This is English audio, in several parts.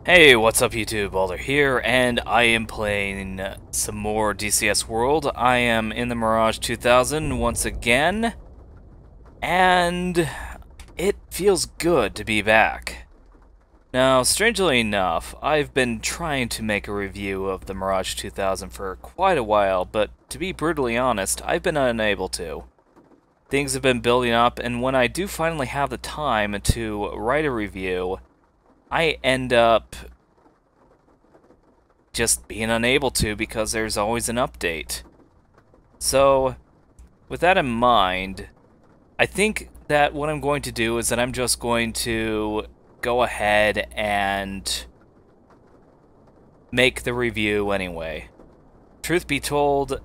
Hey, what's up YouTube? Alder here, and I am playing some more DCS World. I am in the Mirage 2000 once again, and it feels good to be back. Now, strangely enough, I've been trying to make a review of the Mirage 2000 for quite a while, but to be brutally honest, I've been unable to. Things have been building up, and when I do finally have the time to write a review, I end up just being unable to because there's always an update. So, with that in mind, I think that what I'm going to do is that I'm just going to go ahead and make the review anyway. Truth be told,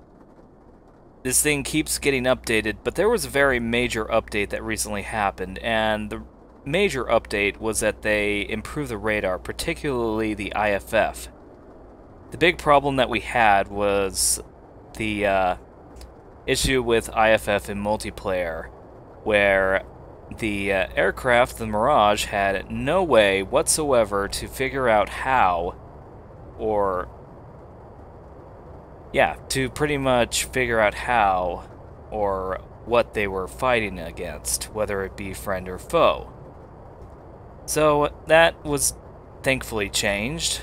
this thing keeps getting updated, but there was a very major update that recently happened, and the major update was that they improved the radar, particularly the IFF. The big problem that we had was the issue with IFF in multiplayer, where the aircraft, the Mirage, had no way whatsoever to figure out how, or yeah, to pretty much figure out how or what they were fighting against, whether it be friend or foe. So that was thankfully changed.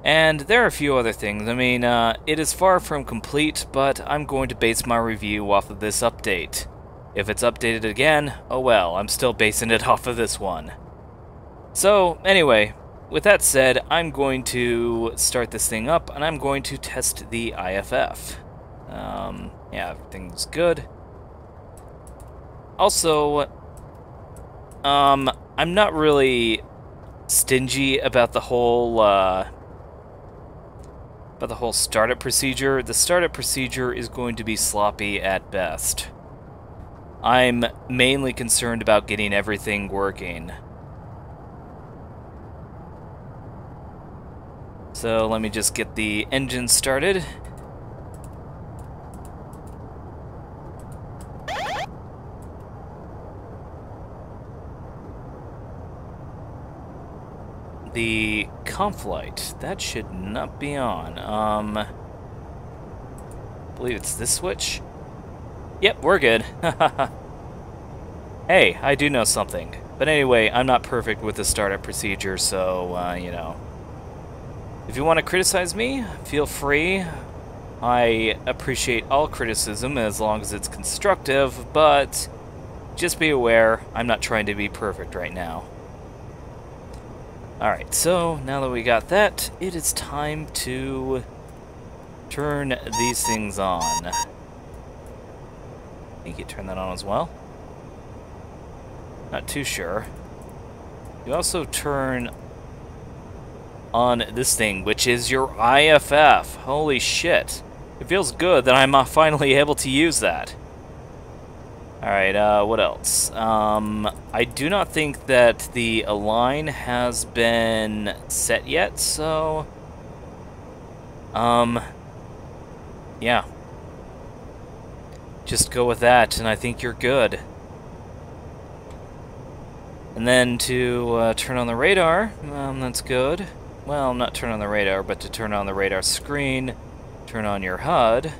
And there are a few other things. I mean, it is far from complete, but I'm going to base my review off of this update. If it's updated again, oh well, I'm still basing it off of this one. So, anyway, with that said, I'm going to start this thing up, and I'm going to test the IFF. Yeah, everything's good. Also, I'm not really stingy about the whole startup procedure. The startup procedure is going to be sloppy at best. I'm mainly concerned about getting everything working. So let me just get the engine started. The conf light, that should not be on. I believe it's this switch. Yep, we're good. Hey, I do know something. But anyway, I'm not perfect with the startup procedure, so, you know. If you want to criticize me, feel free. I appreciate all criticism as long as it's constructive, but just be aware, I'm not trying to be perfect right now. Alright, so now that we got that, it is time to turn these things on. I think you turn that on as well. Not too sure. You also turn on this thing, which is your IFF. Holy shit. It feels good that I'm finally able to use that. Alright, what else? I do not think that the align has been set yet, so... yeah. Just go with that, and I think you're good. And then to turn on the radar, that's good. Well, not turn on the radar, but to turn on the radar screen, turn on your HUD,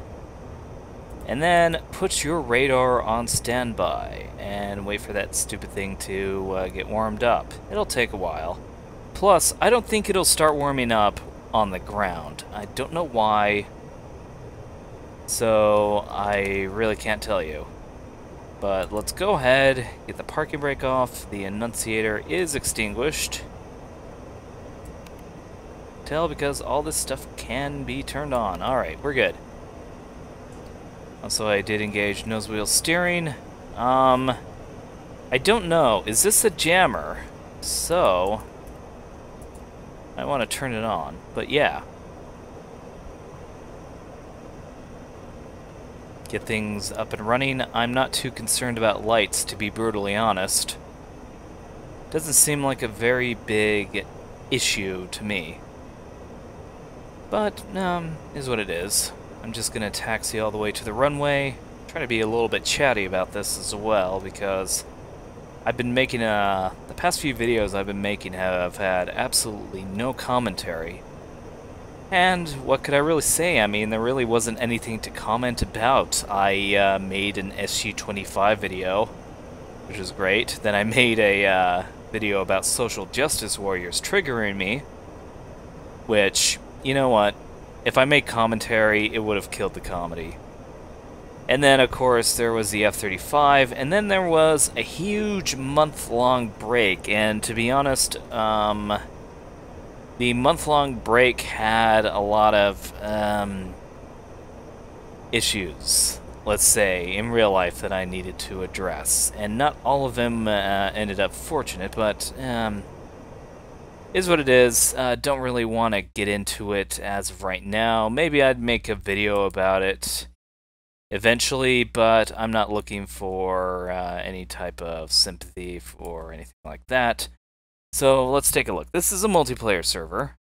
and then put your radar on standby and wait for that stupid thing to get warmed up. It'll take a while. Plus, I don't think it'll start warming up on the ground. I don't know why, so I really can't tell you. But let's go ahead, get the parking brake off. The annunciator is extinguished. Tell because all this stuff can be turned on. Alright, we're good. Also, I did engage nose wheel steering. I don't know. Is this a jammer? So, I want to turn it on. But yeah. Get things up and running. I'm not too concerned about lights, to be brutally honest. Doesn't seem like a very big issue to me. But, is what it is. I'm just gonna taxi all the way to the runway. Try to be a little bit chatty about this as well, because I've been making the past few videos I've been making have had absolutely no commentary. And what could I really say? I mean, there really wasn't anything to comment about. I made an SU-25 video, which was great. Then I made a video about social justice warriors triggering me, which, you know what? If I made commentary, it would have killed the comedy. And then, of course, there was the F-35, and then there was a huge month-long break, and to be honest, the month-long break had a lot of issues, let's say, in real life that I needed to address. And not all of them ended up fortunate, but is what it is. Don't really want to get into it as of right now. Maybe I'd make a video about it eventually, but I'm not looking for any type of sympathy or anything like that. So let's take a look. This is a multiplayer server,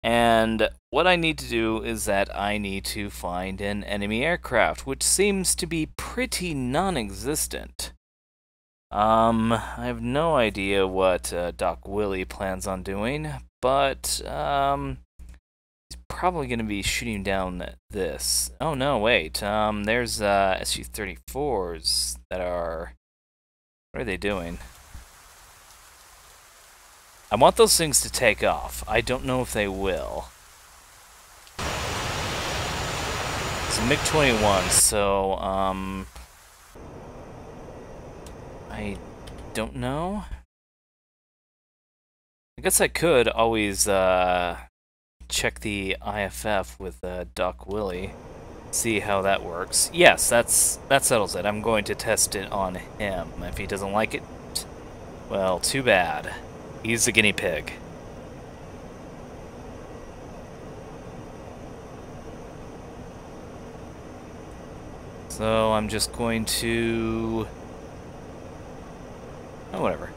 and what I need to do is that I need to find an enemy aircraft, which seems to be pretty non-existent. I have no idea what Doc Willie plans on doing, but he's probably going to be shooting down this. Oh no, wait. There's Su-34s that are... What are they doing? I want those things to take off. I don't know if they will. It's a MiG-21, so, I don't know. I guess I could always, check the IFF with, Doc Willie. See how that works. Yes, that settles it. I'm going to test it on him. If he doesn't like it, well, too bad. He's the guinea pig. So I'm just going to... Oh, whatever.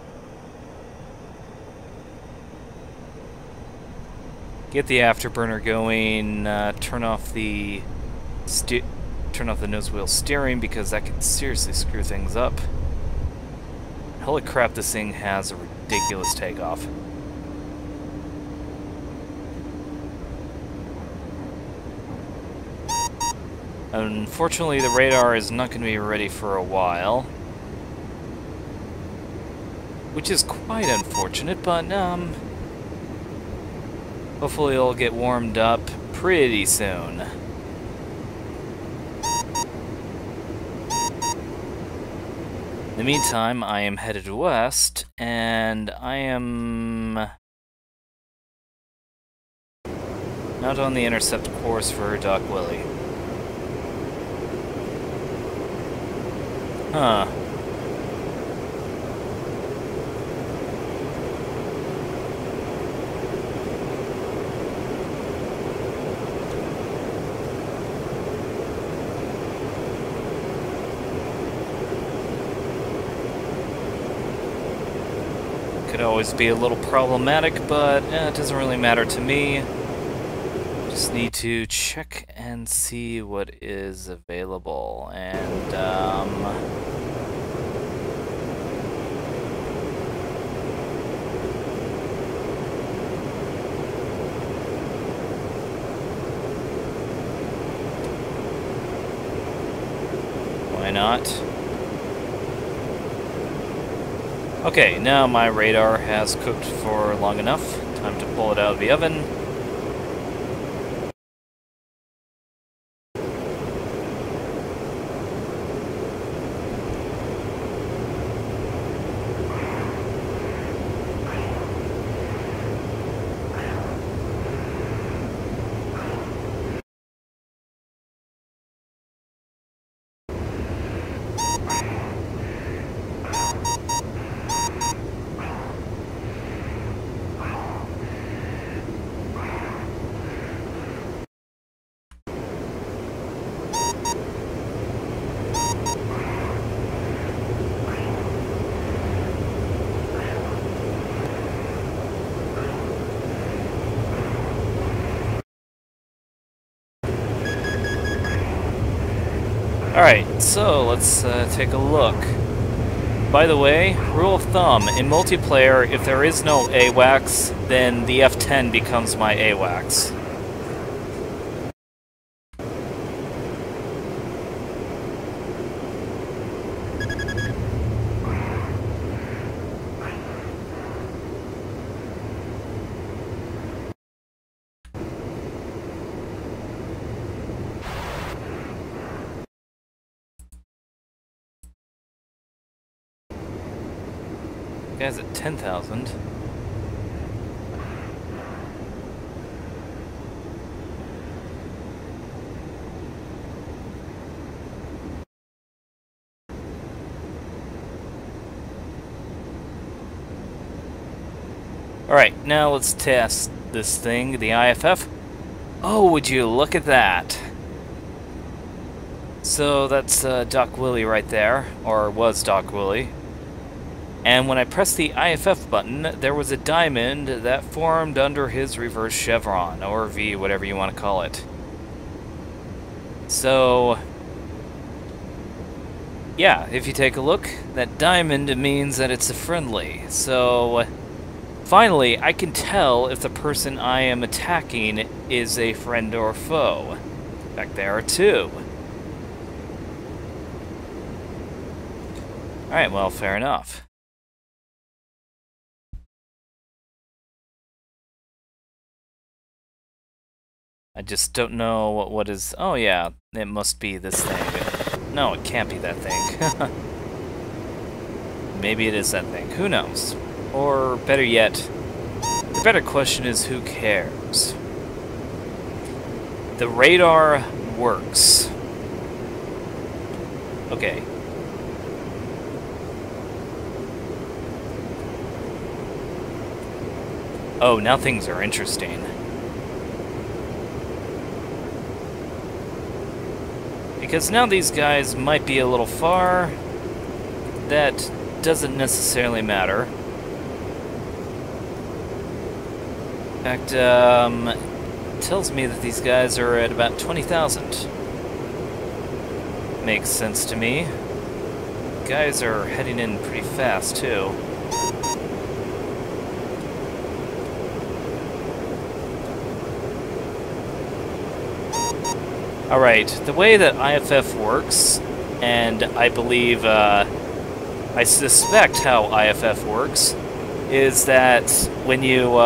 Get the afterburner going, turn off the nose wheel steering because that can seriously screw things up. Holy crap, this thing has a ridiculous takeoff. Unfortunately, the radar is not going to be ready for a while, which is quite unfortunate, but hopefully it'll get warmed up pretty soon. In the meantime, I am headed west, and I am not on the intercept course for Doc Willie. Huh. Could always be a little problematic, but it doesn't really matter to me. Just need to check and see what is available, and why not? Okay, now my radar has cooked for long enough. Time to pull it out of the oven. Alright, so let's take a look. By the way, rule of thumb, in multiplayer, if there is no AWACS, then the F10 becomes my AWACS. Guy's at 10,000. Alright, now let's test this thing, the IFF. Oh, would you look at that? So that's Doc Willie right there, or was Doc Willie. And when I pressed the IFF button, there was a diamond that formed under his reverse chevron, or V, whatever you want to call it. So, yeah, if you take a look, that diamond means that it's a friendly. So, finally, I can tell if the person I am attacking is a friend or foe. In fact, there are two. Alright, well, fair enough. I just don't know what is... Oh yeah, it must be this thing. No, it can't be that thing. Maybe it is that thing. Who knows? Or, better yet, the better question is, who cares? The radar works. Okay. Oh, now things are interesting. Because now these guys might be a little far. That doesn't necessarily matter. In fact, it tells me that these guys are at about 20,000. Makes sense to me. Guys are heading in pretty fast, too. Alright, the way that IFF works, and I believe, I suspect how IFF works, is that when you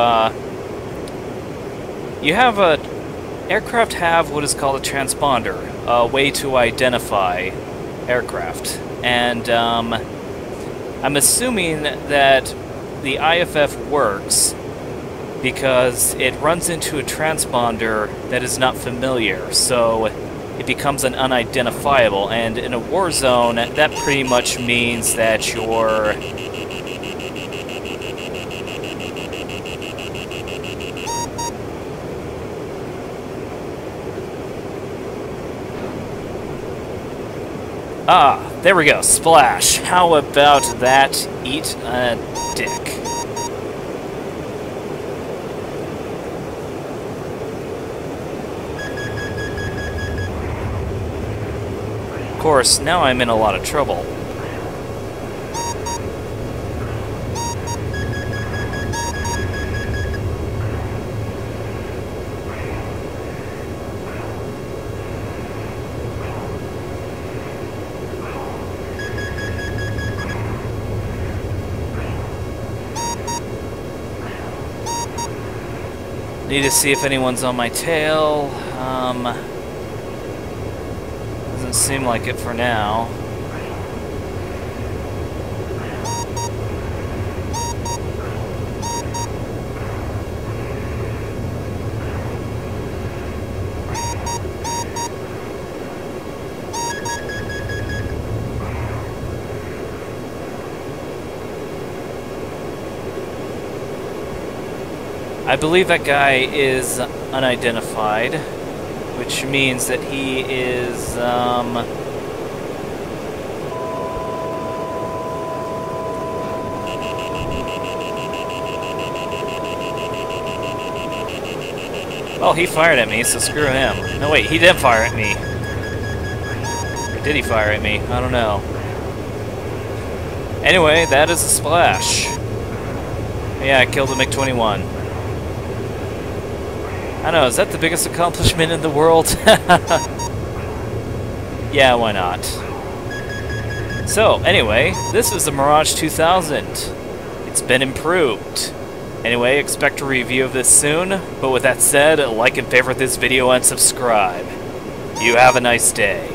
have aircraft have what is called a transponder, a way to identify aircraft. And I'm assuming that the IFF works because it runs into a transponder that is not familiar, so it becomes an unidentifiable, and in a war zone, that pretty much means that you're... Ah, there we go, splash. How about that? Eat a dick. Of course, now I'm in a lot of trouble. Need to see if anyone's on my tail. Doesn't seem like it for now. I believe that guy is unidentified, which means that he is, well, he fired at me, so screw him. No, wait, he did fire at me. Or did he fire at me? I don't know. Anyway, that is a splash. Yeah, I killed a MiG-21. I don't know, is that the biggest accomplishment in the world? Yeah, why not? So, anyway, this is the Mirage 2000. It's been improved. Anyway, expect a review of this soon, but with that said, like and favorite this video and subscribe. You have a nice day.